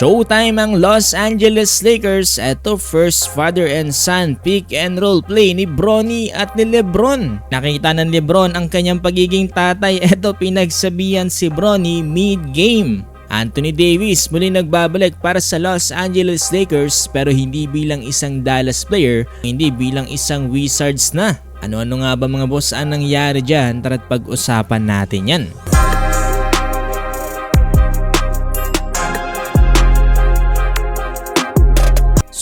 Showtime ang Los Angeles Lakers. Eto first father and son pick and roll play ni Bronny at ni Lebron. Nakita ng Lebron ang kanyang pagiging tatay. Eto pinagsabihan si Bronny mid-game. Anthony Davis muli nagbabalik para sa Los Angeles Lakers pero hindi bilang isang Dallas player, hindi bilang isang Wizards na. Ano-ano nga ba mga boss ang nangyari dyan? Tara't pag-usapan natin yan.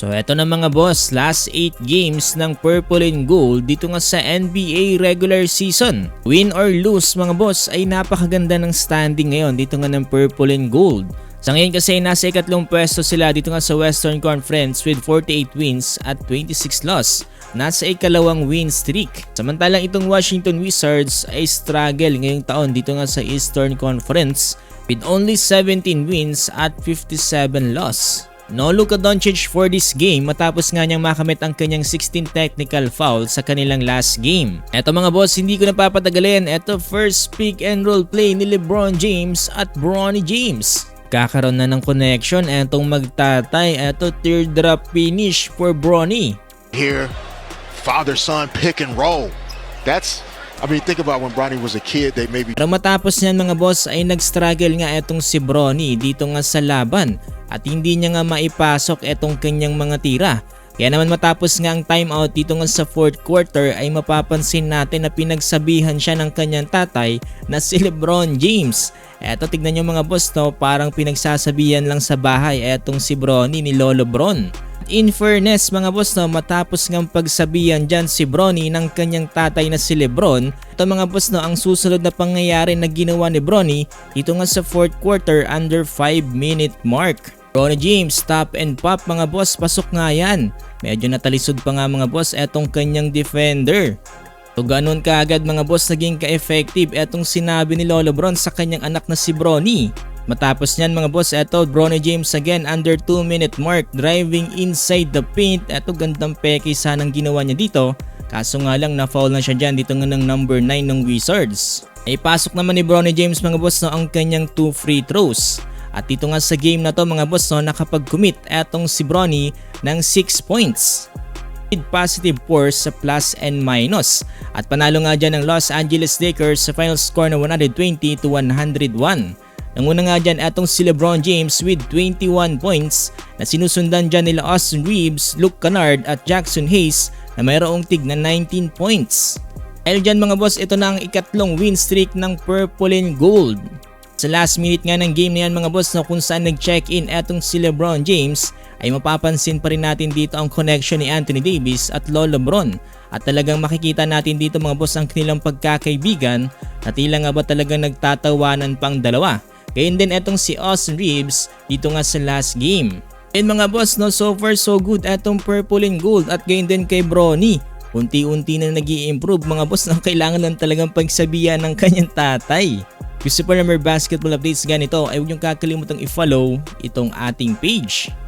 So eto na mga boss, last 8 games ng Purple and Gold dito nga sa NBA regular season. Win or lose mga boss ay napakaganda ng standing ngayon dito nga ng Purple and Gold. Sa ngayon kasi nasa ikatlong pwesto sila dito nga sa Western Conference with 48 wins at 26 loss. Nasa ikalawang win streak. Samantalang itong Washington Wizards ay struggle ngayong taon dito nga sa Eastern Conference with only 17 wins at 57 loss. No Luka Doncic for this game matapos nga niyang makamit ang kanyang 16 technical foul sa kanilang last game. Eto mga boss, hindi ko napapatagalin. Eto first pick and roll play ni LeBron James at Bronny James. Kakaroon na ng connection etong magtatay. Eto teardrop finish for Bronny. Here, father-son pick and roll. Think about when Bronny was a kid, they maybe... Pero matapos niyan mga boss ay nag-struggle nga etong si Bronny dito nga sa laban at hindi niya nga maipasok etong kanyang mga tira. Kaya naman matapos nga ang timeout dito nga sa fourth quarter ay mapapansin natin na pinagsabihan siya ng kanyang tatay na si LeBron James. Eto tignan nyo mga boss no, parang pinagsasabihan lang sa bahay etong si Bronny ni Lolo Bron. In fairness mga boss no, matapos ng pagsabihan dyan si Bronny ng kanyang tatay na si Lebron, ito mga boss no, ang susunod na pangyayari na ginawa ni Bronny dito nga sa fourth quarter under 5-minute mark. Bronny James stop and pop mga boss, pasok nga yan. Medyo natalisod pa nga mga boss etong kanyang defender. So ganun kaagad mga boss naging ka-effective etong sinabi ni Lolo Bron sa kanyang anak na si Bronny. Matapos nyan mga boss, eto Bronny James again under 2-minute mark driving inside the paint. Eto gandang peke sanang ginawa niya dito. Kaso nga lang na-foul na siya dyan dito nga ng number 9 ng Wizards. Ay pasok naman ni Bronny James mga boss no, ang kanyang 2 free throws. At dito nga sa game na to mga boss no, nakapag-commit etong si Bronny ng 6 points. With positive force sa plus and minus. At panalo nga dyan ng Los Angeles Lakers sa final score na 120-101. Nanguna nga dyan etong si LeBron James with 21 points na sinusundan dyan nila Austin Reeves, Luke Kennard at Jackson Hayes na mayroong tig na 19 points. Dahil dyan mga boss, ito na ang ikatlong win streak ng Purple and Gold. Sa last minute nga ng game na yan mga boss na kung saan nag-check-in etong si LeBron James ay mapapansin pa rin natin dito ang connection ni Anthony Davis at Lolo Bron. At talagang makikita natin dito mga boss ang kanilang pagkakaibigan na tila nga ba talagang nagtatawanan pang dalawa. Gayun din etong si Austin Reeves dito nga sa last game. And mga boss no, so far so good etong Purple and Gold at gayun din kay Bronny. Unti-unti na nag-i-improve mga boss na kailangan lang talagang pagsabihan ng kanyang tatay. Gusto pa na more basketball updates ganito ay huwag niyong kakalimutang i-follow itong ating page.